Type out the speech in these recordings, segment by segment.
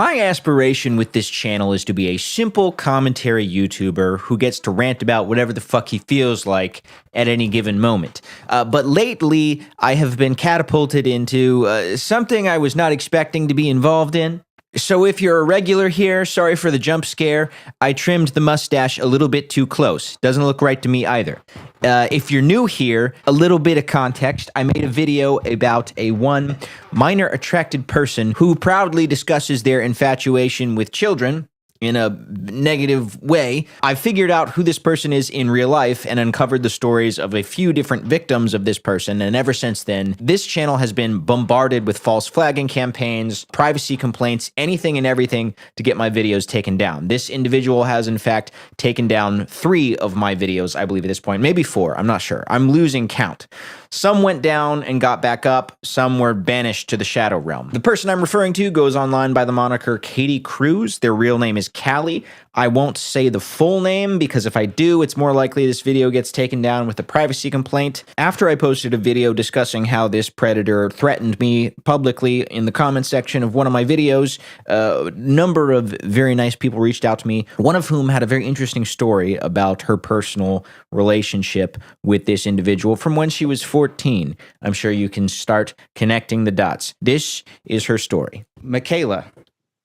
My aspiration with this channel is to be a simple commentary YouTuber who gets to rant about whatever the fuck he feels like at any given moment. But lately, I have been catapulted into something I was not expecting to be involved in. So if you're a regular here, sorry for the jump scare. I trimmed the mustache a little bit too close. Doesn't look right to me either. If you're new here, a little bit of context. I made a video about a one minor attracted person who proudly discusses their infatuation with children in a negative way. I figured out who this person is in real life and uncovered the stories of a few different victims of this person, and ever since then, this channel has been bombarded with false flagging campaigns, privacy complaints, anything and everything to get my videos taken down. This individual has, in fact, taken down 3 of my videos, I believe at this point, maybe 4, I'm not sure. I'm losing count. Some went down and got back up, some were banished to the shadow realm. The person I'm referring to goes online by the moniker Katie Cruz. Their real name is Callie. I won't say the full name because if I do, it's more likely this video gets taken down with a privacy complaint. After I posted a video discussing how this predator threatened me publicly in the comment section of one of my videos, a number of very nice people reached out to me, one of whom had a very interesting story about her personal relationship with this individual from when she was 14. I'm sure you can start connecting the dots. This is her story. Michaela.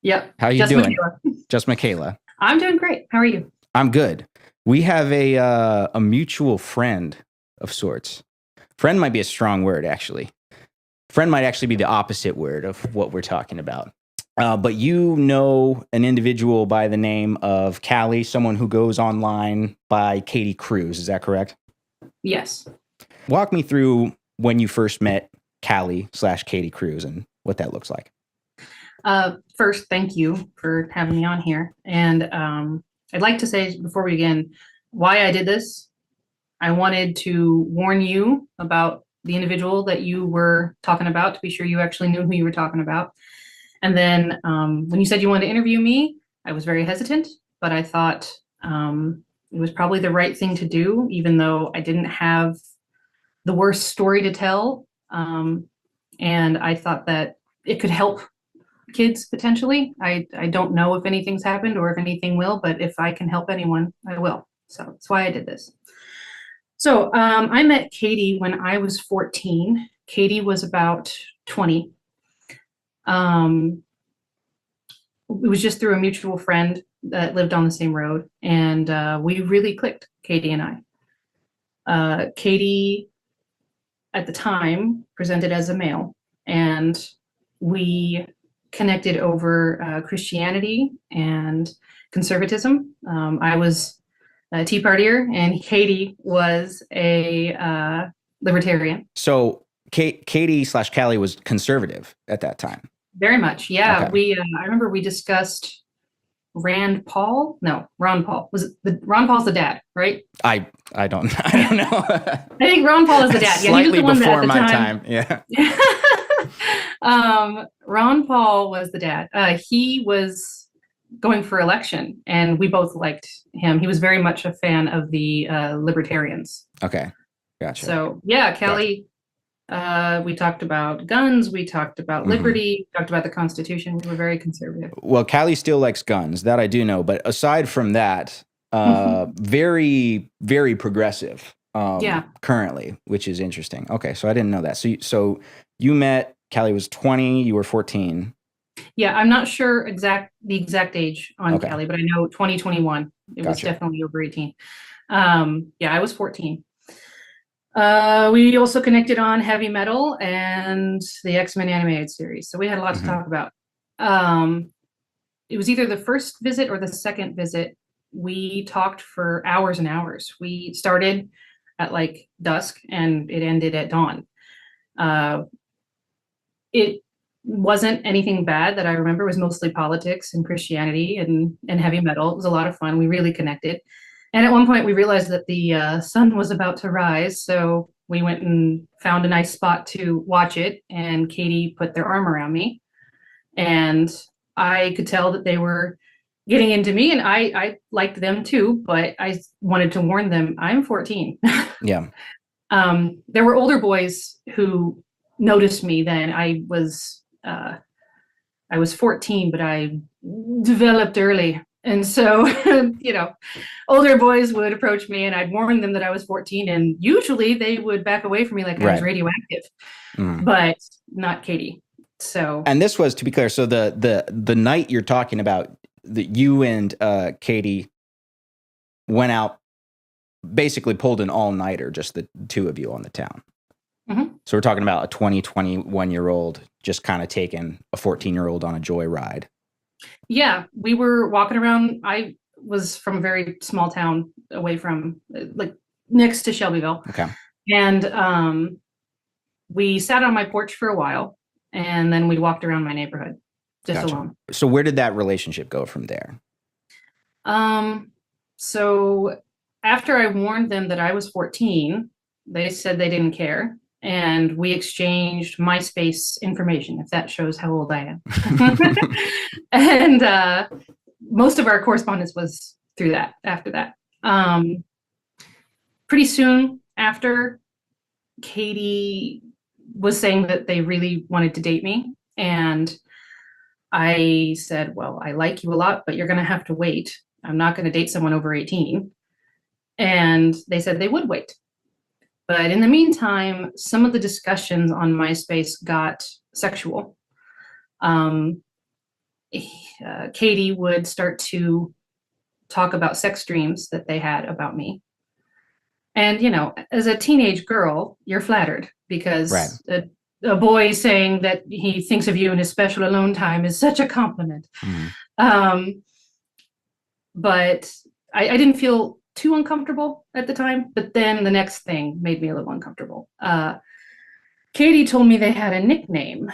Yep. How you Just doing? Michaela. Just Michaela. I'm doing great. How are you? I'm good. We have a mutual friend of sorts. Friend might be a strong word, actually. Friend might actually be the opposite word of what we're talking about. But you know an individual by the name of Callie, someone who goes online by Katie Cruz. Is that correct? Yes. Walk me through when you first met Callie/Katie Cruz and what that looks like. First, thank you for having me on here. And I'd like to say before we begin why I did this. I wanted to warn you about the individual that you were talking about to be sure you actually knew who you were talking about. And then when you said you wanted to interview me, I was very hesitant, but I thought it was probably the right thing to do, even though I didn't have the worst story to tell. And I thought that it could help kids potentially. I don't know if anything's happened or if anything will, but if I can help anyone, I will. So that's why I did this. So I met Katie when I was 14. Katie was about 20. It was just through a mutual friend that lived on the same road, and we really clicked, Katie and I. Katie, at the time, presented as a male, and we connected over Christianity and conservatism. I was a Tea Partier, and Katie was a libertarian. So Katie/Callie was conservative at that time. Very much, yeah. Okay. I remember we discussed Rand Paul. No, Ron Paul. Ron Paul's the dad, right? I don't know. I think Ron Paul is the dad. Yeah, Slightly he was the one before that at the my time. Yeah. Ron Paul was the dad. He was going for election, and we both liked him. He was very much a fan of the libertarians. Okay, gotcha. So yeah, Callie. We talked about guns. We talked about liberty. We talked about the Constitution. We were very conservative. Well, Callie still likes guns. That I do know. But aside from that, very, very progressive. Currently, which is interesting. Okay, so I didn't know that. So you met. Callie was 20. You were 14. Yeah, I'm not sure the exact age on Callie, but I know 2021. It was definitely over 18. Yeah, I was 14. We also connected on heavy metal and the X-Men animated series. So we had a lot to talk about. It was either the first visit or the second visit. We talked for hours and hours. We started at like dusk and it ended at dawn. It wasn't anything bad that I remember. It was mostly politics and Christianity and heavy metal. It was a lot of fun. We really connected. And at one point we realized that the sun was about to rise. So we went and found a nice spot to watch it. And Katie put their arm around me. And I could tell that they were getting into me, and I liked them too, but I wanted to warn them, I'm 14. Yeah. There were older boys who noticed me then. I was I was 14, but I developed early. And so, older boys would approach me and I'd warn them that I was 14, and usually they would back away from me like I was radioactive, but not Katie. So, and this was, to be clear, so the night you're talking about, that you and Katie went out, basically pulled an all-nighter, just the two of you on the town. So we're talking about a 21-year-old just kind of taking a 14-year-old on a joyride. Yeah, we were walking around. I was from a very small town away from, like, next to Shelbyville. Okay. And we sat on my porch for a while, and then we walked around my neighborhood just alone. So where did that relationship go from there? So after I warned them that I was 14, they said they didn't care. And we exchanged MySpace information, if that shows how old I am. And most of our correspondence was through that, after that. Pretty soon after, Katie was saying that they really wanted to date me. And I said, well, I like you a lot, but you're going to have to wait. I'm not going to date someone over 18. And they said they would wait. But in the meantime, some of the discussions on MySpace got sexual. Katie would start to talk about sex dreams that they had about me. And, as a teenage girl, you're flattered because a boy saying that he thinks of you in his special alone time is such a compliment. But I didn't feel too uncomfortable at the time, but then the next thing made me a little uncomfortable. Katie told me they had a nickname,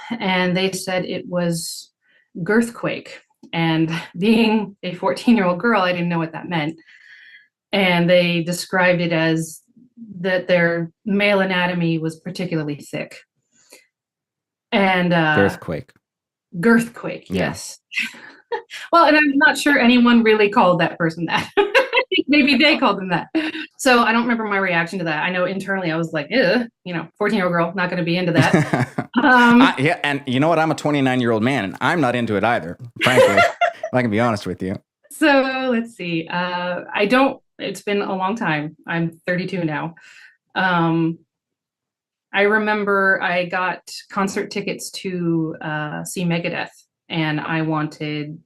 and they said it was Girthquake. And being a 14-year-old girl, I didn't know what that meant. And they described it as that their male anatomy was particularly thick. And Girthquake, yes. Well, and I'm not sure anyone really called that person that. Maybe they called them that. So I don't remember my reaction to that. I know internally I was like, 14-year-old girl, not going to be into that. Yeah, and you know what? I'm a 29-year-old man, and I'm not into it either, frankly, if I can be honest with you. So let's see. It's been a long time. I'm 32 now. I remember I got concert tickets to see Megadeth, and I wanted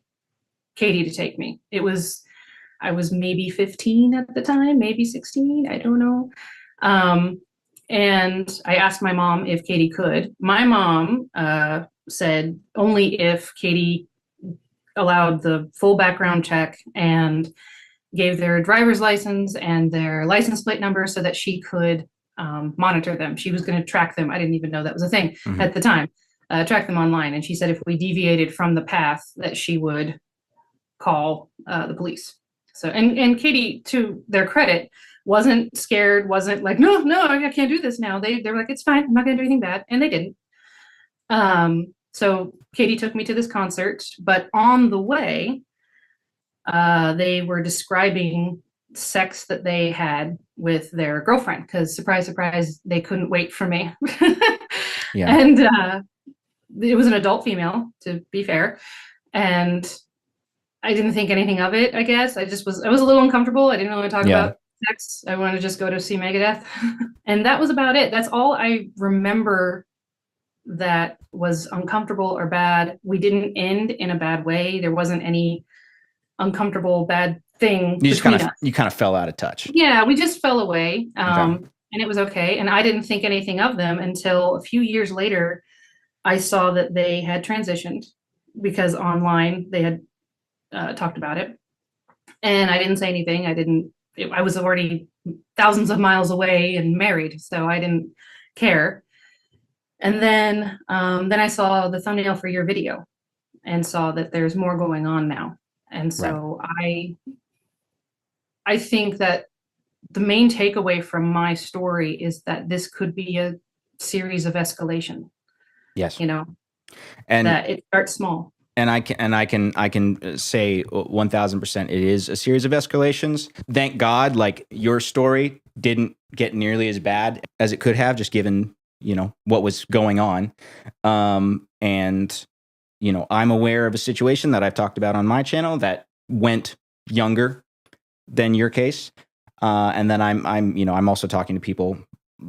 Katie to take me. I was maybe 15 at the time, maybe 16, I don't know. And I asked my mom if Katie could. My mom said only if Katie allowed the full background check and gave their driver's license and their license plate number so that she could monitor them. She was going to track them. I didn't even know that was a thing at the time. Track them online. And she said if we deviated from the path, that she would call the police. So, and Katie, to their credit, wasn't scared, wasn't like, no, I can't do this now. They were like, it's fine. I'm not going to do anything bad. And they didn't. So Katie took me to this concert, but on the way, they were describing sex that they had with their girlfriend, because surprise, surprise, they couldn't wait for me. Yeah. And it was an adult female, to be fair. And I didn't think anything of it, I guess. I was a little uncomfortable. I didn't really talk about sex. I wanted to just go to see Megadeth. And that was about it. That's all I remember that was uncomfortable or bad. We didn't end in a bad way. There wasn't any uncomfortable bad thing between us. You kind of fell out of touch. Yeah, we just fell away. And it was okay. And I didn't think anything of them until a few years later. I saw that they had transitioned, because online they had talked about it, and I didn't say anything. I was already thousands of miles away and married, so I didn't care. And then I saw the thumbnail for your video and saw that there's more going on now. And so I think that the main takeaway from my story is that this could be a series of escalation. Yes. And that it starts small. And I can say 1000% it is a series of escalations. Thank God, like, your story didn't get nearly as bad as it could have, just given, what was going on. And I'm aware of a situation that I've talked about on my channel that went younger than your case. And then I'm also talking to people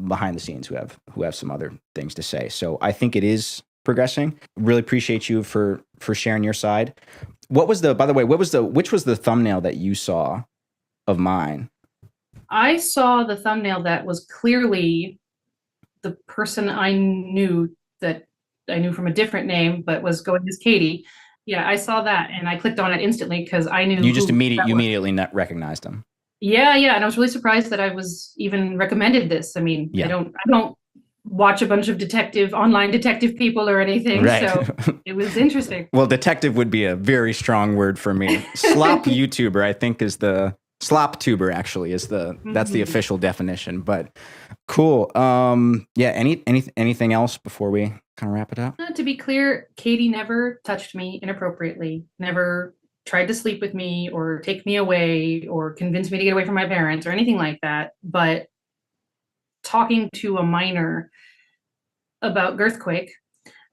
behind the scenes who have some other things to say. So I think it is progressing. Really appreciate you for sharing your side. Which was the thumbnail that you saw of mine? I saw the thumbnail that was clearly the person I knew from a different name, but was going as Katie. Yeah, I saw that and I clicked on it instantly because I knew you immediately recognized him. Yeah, and I was really surprised that I was even recommended this. I mean, I don't watch a bunch of online detective people or anything, right. So it was interesting. Well, detective would be a very strong word for me. Slop YouTuber, I think, is the slop tuber. Actually, is that's the official definition. But cool. Yeah. Anything else before we kind of wrap it up? To be clear, Katie never touched me inappropriately. Never tried to sleep with me or take me away or convince me to get away from my parents or anything like that. But talking to a minor about Girthquake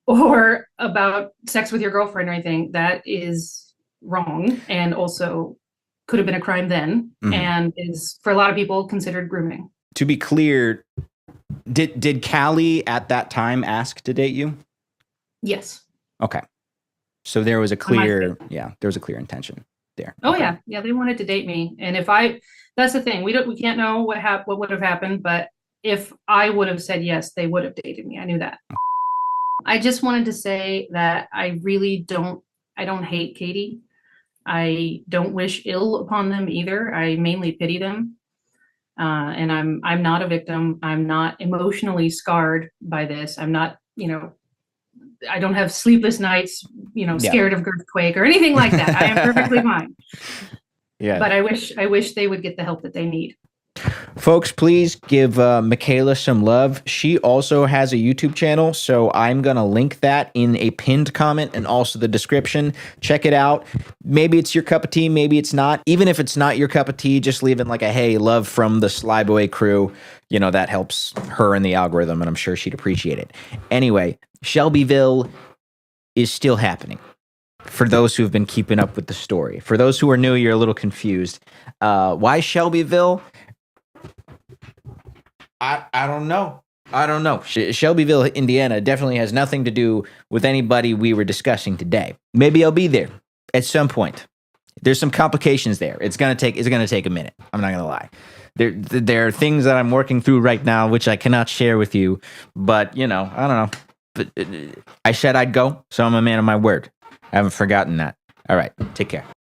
or about sex with your girlfriend or anything, that is wrong and also could have been a crime then, and is for a lot of people considered grooming. To be clear, did Callie at that time ask to date you? Yes. Okay. So there was a clear intention there. Oh, okay. Yeah, they wanted to date me, and that's the thing. We can't know what would have happened, but if I would have said yes, they would have dated me. I knew that. I just wanted to say that I don't hate Katie. I don't wish ill upon them either. I mainly pity them, and I'm not a victim. I'm not emotionally scarred by this. I'm not, I don't have sleepless nights, scared of Girthquake or anything like that. I am perfectly fine. Yeah. But I wish they would get the help that they need. Folks, please give Michaela some love. She also has a YouTube channel, so I'm going to link that in a pinned comment and also the description. Check it out. Maybe it's your cup of tea, maybe it's not. Even if it's not your cup of tea, just leave it like a hey, love from the Slyboy crew. That helps her in the algorithm, and I'm sure she'd appreciate it. Anyway, Shelbyville is still happening. For those who have been keeping up with the story. For those who are new, you're a little confused. Why Shelbyville? I don't know. Shelbyville, Indiana definitely has nothing to do with anybody we were discussing today. Maybe I'll be there at some point. There's some complications there. It's gonna take a minute. I'm not gonna lie. There are things that I'm working through right now which I cannot share with you. But I don't know. But I said I'd go, so I'm a man of my word. I haven't forgotten that. All right, take care.